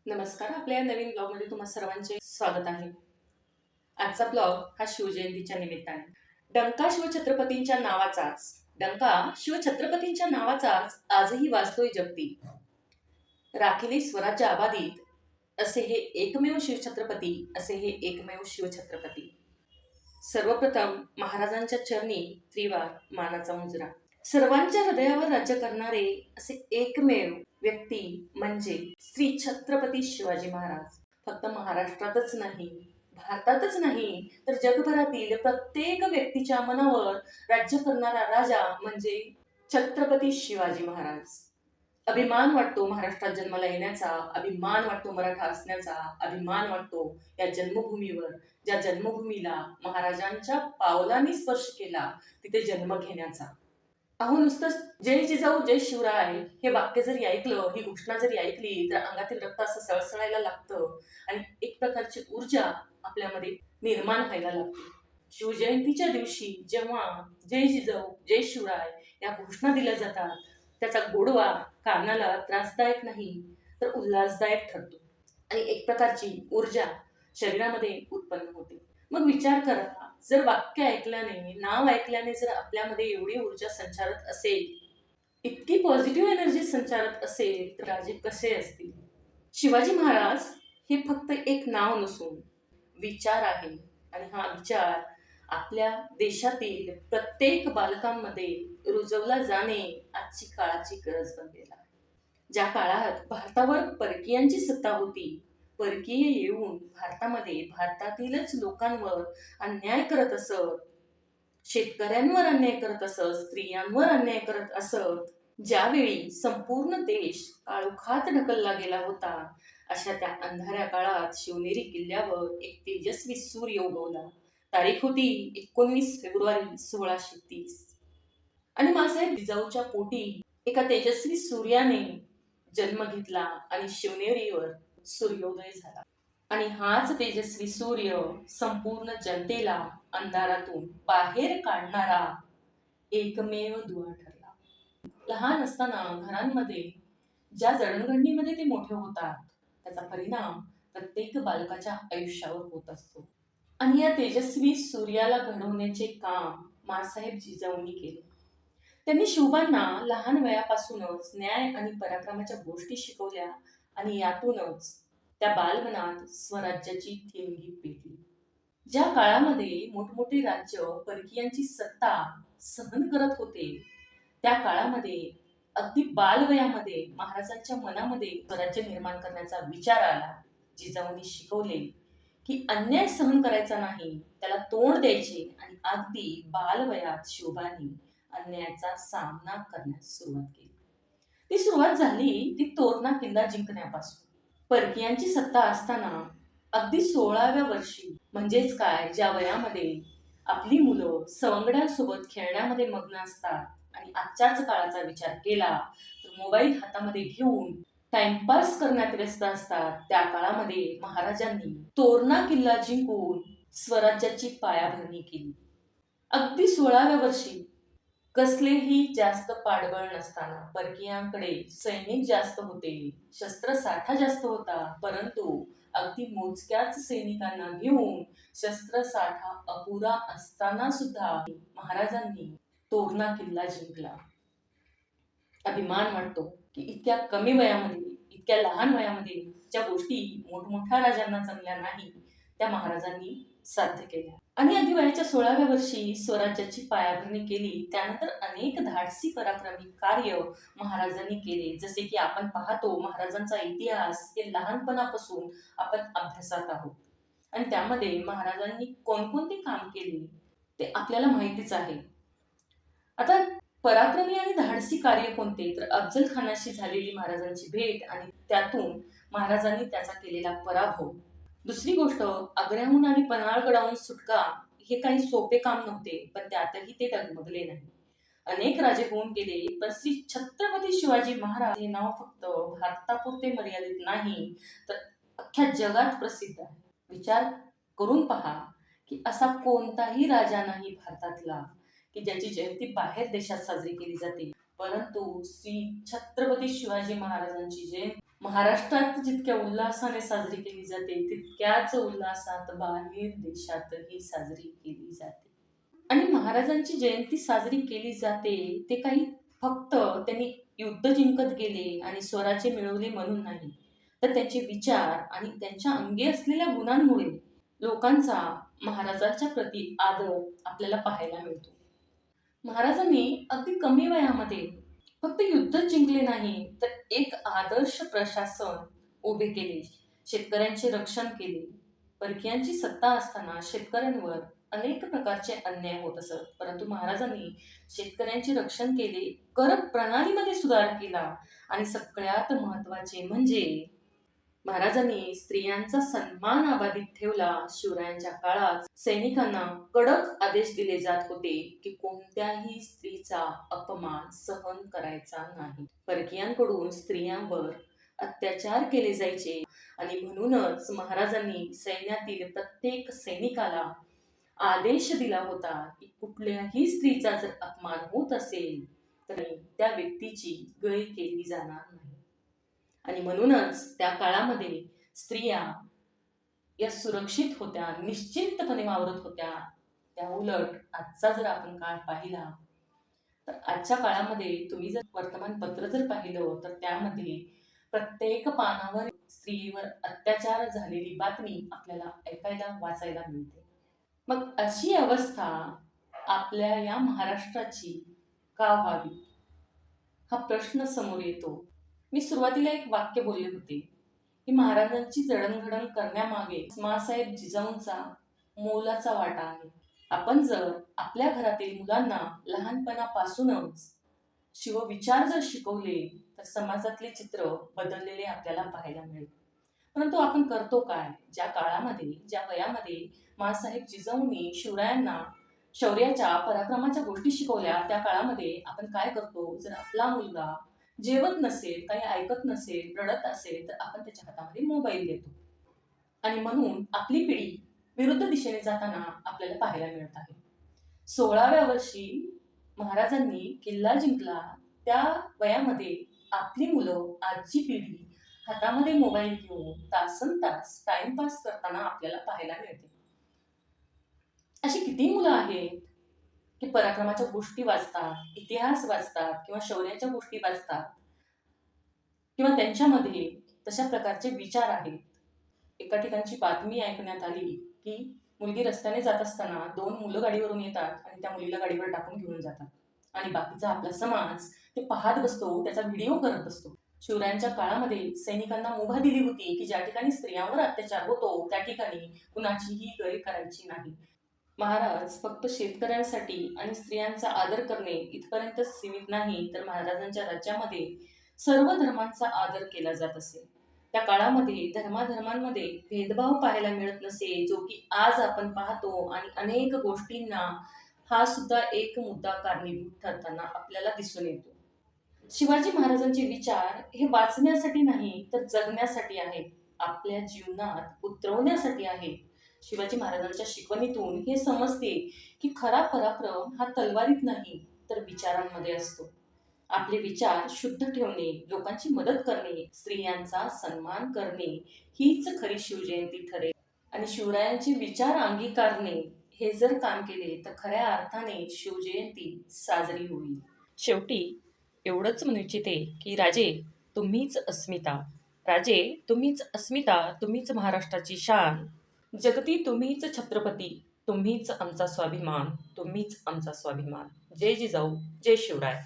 नमस्कार. आपल्या या नवीन ब्लॉगमध्ये तुम्हा सर्वांचे स्वागत आहे. आजचा ब्लॉग हा शिवजयंतीच्या निमित्ताने. डंका शिवछत्रपतींच्या नावाचाच आजही वाजतोय जगती. राखिले स्वराज्य आबादीत असे हे एकमेव शिवछत्रपती. सर्वप्रथम महाराजांच्या चरणी त्रिवार मानाचा मुजरा. सर्वांच्या हृदयावर राज्य करणारे असे एकमेव व्यक्ती म्हणजे श्री छत्रपती शिवाजी महाराज. फक्त महाराष्ट्रातच नाही, भारतातच नाही, तर जगभरातील प्रत्येक व्यक्तीच्या मनावर राज्य करणारा राजा म्हणजे छत्रपती शिवाजी महाराज. अभिमान वाटतो महाराष्ट्रात जन्माला येण्याचा, अभिमान वाटतो मराठा असण्याचा, अभिमान वाटतो या जन्मभूमीवर, ज्या जन्मभूमीला महाराजांच्या पावलांनी स्पर्श केला तिथे जन्म घेण्याचा. अहो, नुसतं जय जिजाऊ जय शिवराय हे वाक्य जरी ऐकलं, ही घोषणा जरी ऐकली, तर अंगातील रक्त असं सळसळायला लागतं आणि एक प्रकारची ऊर्जा आपल्यामध्ये निर्माण व्हायला लागते. शिवजयंतीच्या दिवशी जेव्हा जय जिजाऊ जय शिवराय या घोषणा दिल्या जातात, त्याचा गोडवा कानाला त्रासदायक नाही तर उल्हासदायक ठरतो आणि एक प्रकारची ऊर्जा शरीरामध्ये उत्पन्न होते. मग विचार करा, जर वाक्य ऐकल्याने, नाव ऐकल्याने जर आपल्यामध्ये एवढी ऊर्जा संचारत असेल, इतकी पॉझिटिव्ह एनर्जी संचारत असेल, तर राजे कसे असतील? शिवाजी महाराज हे फक्त एक नाव नसून विचार आहे आणि हा विचार आपल्या देशातील प्रत्येक बालकांमध्ये रुजवला जाणे आजची काळाची गरज बनलेला आहे. ज्या काळात भारतावर परकीयांची सत्ता होती, परकीय येऊन भारतातीलच लोकांवर अन्याय करत असत, शेतकऱ्यांवर अन्याय करत असत, स्त्रियांवर अन्याय करत असत, ज्यावेळी संपूर्ण देश काळोखात ढकलला गेला होता, अशा त्या अंधाऱ्या काळात शिवनेरी किल्ल्यावर एक तेजस्वी सूर्य उगवला. तारीख होती 19 फेब्रुवारी 1630 आणि मासाहेब जिजाऊच्या पोटी एका तेजस्वी सूर्याने जन्म घेतला आणि शिवनेरीवर सूर्योदय झाला. आणि हाच तेजस्वी सूर्य संपूर्ण जनतेला अंधारातून बाहेर काढणारा एकमेव दुवा ठरला. लहान असताना घरांमध्ये ज्या जडणघडणीमध्ये ते मोठे होतात, त्याचा परिणाम प्रत्येक बालकाच्या आयुष्यावर होत असतो. आणि या तेजस्वी सूर्याला घडवण्याचे काम मासाहेब जिजाऊंनी केले. त्यांनी शिवबांना लहान वयापासूनच न्याय आणि पराक्रमाच्या गोष्टी शिकवल्या आणि यातूनच त्या बालमनात स्वराज्याची ठेंगी पेटली. ज्या काळामध्ये मोठमोठे राज्य परकीयांची सत्ता सहन करत होते, त्या काळामध्ये अगदी बालवयामध्ये महाराजांच्या मनामध्ये स्वराज्य निर्माण करण्याचा विचार आला. जिजाऊंनी शिकवले की अन्याय सहन करायचा नाही, त्याला तोंड द्यायचे आणि अगदी बालवयात शिवबांनी अन्यायाचा सामना करण्यास सुरुवात केली. ती सुरुवात झाली ती तोरणा किल्ला जिंकण्यापासून. परकीयांची सत्ता असताना अगदी 16व्या वर्षी, म्हणजेच काय, ज्या वयामध्ये आपली मुलं सवंगड्यांसोबत खेळण्यामध्ये मग्न असतात आणि आजच्याच काळाचा विचार केला तर मोबाईल हातामध्ये घेऊन टाइमपास करण्यात व्यस्त असतात, त्या काळामध्ये महाराजांनी तोरणा किल्ला जिंकून स्वराज्याची पायाभरणी केली. अगदी 16व्या वर्षी कसलेही जास्त पाठबळ नसताना, परकीयांकडे सैनिक जास्त होते, शस्त्रसाठा जास्त होता, परंतु अगदी मोजक्याच सैनिकांना घेऊन शस्त्रसाठा अपुरा असताना सुद्धा महाराजांनी तोरणा किल्ला जिंकला. अभिमान वाटतो की इतक्या कमी वयामध्ये, इतक्या लहान वयामध्ये ज्या गोष्टी मोठमोठ्या राजांना जमल्या नाही, त्या महाराजांनी साध्य केल्या. आणि अगदी वयाच्या 16व्या वर्षी स्वराज्याची पायाभरणी केली. त्यानंतर अनेक धाडसी पराक्रमी कार्य महाराजांनी केले. जसे की आपण पाहतो, महाराजांचा इतिहास हे लहानपणापासून आपण अभ्यासात आहोत आणि त्यामध्ये महाराजांनी कोणकोणते काम केले ते आपल्याला माहितीच आहे. आता पराक्रमी आणि धाडसी कार्य कोणते, तर अफजल खानाशी झालेली महाराजांची भेट आणि त्यातून महाराजांनी त्याचा केलेला पराभव. दुसरी गोष्ट, आग्र्याहून आणि पन्हाळगडाहून सुटका हे काही सोपे काम नव्हते, पण त्यातही ते डगमगले नाही. अनेक राजे होऊन गेले, पण श्री छत्रपती शिवाजी महाराज हे नाव फक्त भारतापुरते मर्यादित नाही, तर अख्ख्या जगात प्रसिद्ध आहे. विचार करून पहा की असा कोणताही राजा नाही भारतातला की ज्याची जयंती बाहेर देशात साजरी केली जाते, परंतु श्री छत्रपती शिवाजी महाराजांची जयंती महाराष्ट्रात जितक्या उल्हासाने साजरी केली जाते तितक्याच उल्हासात बाहेर देशातही साजरी केली जाते. आणि महाराजांची जयंती साजरी केली जाते ते काही फक्त त्यांनी युद्ध जिंकत गेले आणि स्वराज्य मिळवले म्हणून नाही, तर त्यांचे विचार आणि त्यांच्या अंगी असलेल्या गुणांमुळे लोकांचा महाराजांच्या प्रती आदर आपल्याला पाहायला मिळतो. महाराजांनी अगदी कमी वयामध्ये फक्त युद्ध जिंकले नाही, तर एक आदर्श प्रशासन उभे केले, शेतकऱ्यांचे रक्षण केले. परकीयांची सत्ता असताना शेतकऱ्यांवर अनेक प्रकारचे अन्याय होत असत, परंतु महाराजांनी शेतकऱ्यांचे रक्षण केले, कर प्रणालीमध्ये सुधार केला आणि सगळ्यात महत्वाचे म्हणजे महाराजांनी स्त्रियांचा सन्मान अबाधित ठेवला. शिवरायांच्या काळात सैनिकांना कडक आदेश दिले जात होते की कोणत्याही स्त्रीचा अपमान सहन करायचा नाही. परकीयांकडून स्त्रियांवर अत्याचार केले जायचे आणि म्हणूनच महाराजांनी सैन्यातील प्रत्येक सैनिकाला आदेश दिला होता की कुठल्याही स्त्रीचा जर अपमान होत असेल तर त्या व्यक्तीची गय केली जाणार नाही. आणि म्हणूनच त्या काळामध्ये स्त्रिया या सुरक्षित होत्या, निश्चिंतपणे वावरत होत्या. त्या उलट आजचा जर आपण काळ पाहिला तर आजच्या काळामध्ये तुम्ही जर वर्तमानपत्र जर पाहिलं तर त्यामध्ये प्रत्येक पानावर स्त्रीवर अत्याचार झालेली बातमी आपल्याला ऐकायला वाचायला मिळते. मग अशी अवस्था आपल्या या महाराष्ट्राची का व्हावी हा प्रश्न समोर येतो. मी सुरुवातीला एक वाक्य बोलले होते की महाराजांची जडणघडण करण्यामागे माँसाहेब जिजाऊंचा मोलाचा वाटा आहे. आपण जर आपल्या घरातील मुलांना लहानपणापासूनच शिवविचार जर शिकवले तर समाजातले चित्र बदललेले आपल्याला पाहायला मिळेल. परंतु आपण करतो काय? ज्या काळामध्ये ज्या वयामध्ये माँसाहेब जिजाऊंनी शिवरायांना शौर्याच्या पराक्रमाच्या गोष्टी शिकवल्या त्या काळामध्ये आपण काय करतो? जर आपला मुलगा जेवत नसेल, काही ऐकत नसेल, रडत असेल तर आपण त्याच्या हातामध्ये मोबाईल देतो. आणि म्हणून आपली पिढी विरुद्ध दिशेने जाताना आपल्याला पाहायला मिळत आहे. 16व्या वर्षी महाराजांनी किल्ला जिंकला, त्या वयामध्ये आपली मुलं, आजची पिढी हातामध्ये मोबाईल घेऊन तासनतास टाइमपास करताना आपल्याला पाहायला मिळते. अशी किती मुलं आहेत की पराक्रमाच्या गोष्टी वाचतात, इतिहास वाचतात किंवा शौर्याच्या गोष्टी वाचतात किंवा त्यांच्यामध्ये तशा प्रकारचे विचार आहेत. एका ठिकाणची बातमी ऐकण्यात आली की मुलगी रस्त्याने जात असताना 2 मुलं गाडीवरून येतात आणि त्या मुलीला गाडीवर टाकून घेऊन जातात आणि बाकीचा आपला समाज ते पाहत बसतो, त्याचा व्हिडिओ करत बसतो. शिवरायांच्या काळामध्ये सैनिकांना मुभा दिली होती की ज्या ठिकाणी स्त्रियांवर अत्याचार होतो त्या ठिकाणी कुणाचीही गय करायची नाही. महाराज फक्त शेतकऱ्यांसाठी आणि स्त्रियांचा आदर करणे इथपर्यंत सीमित नाही, तर महाराजांच्या राज्यामध्ये सर्व धर्मांचा आदर केला जात असे. त्या काळामध्ये धर्माधर्मांमध्ये भेदभाव पाहायला मिळत नसे, जो की आज आपण पाहतो आणि अनेक गोष्टींना हा सुद्धा एक मुद्दा कारणीभूत ठरताना आपल्याला दिसून येतो. शिवाजी महाराजांचे विचार हे वाचण्यासाठी नाही तर जगण्यासाठी आहेत, आपल्या जीवनात उतरवण्यासाठी आहेत. शिवाजी महाराजांच्या शिकवणीतून हे समजते की खरा पराक्रम हा तलवारीत नाही तर विचारांमध्ये असतो. आपले विचार शुद्ध ठेवणे, लोकांची मदत करणे, स्त्रियांचा सन्मान करणे हीच खरी शिवजयंती ठरेल. आणि शिवरायांचे विचार अंगीकारणे हे जर काम केले तर खऱ्या अर्थाने शिवजयंती साजरी होईल. शेवटी एवढंच म्हणू इच्छिते की राजे तुम्हीच अस्मिता, राजे तुम्हीच अस्मिता, तुम्हीच महाराष्ट्राची शान, जगती तुम्हीच छत्रपती, तुम्हीच आमचा स्वाभिमान, तुम्हीच आमचा स्वाभिमान. जय जिजाऊ, जय शिवराय.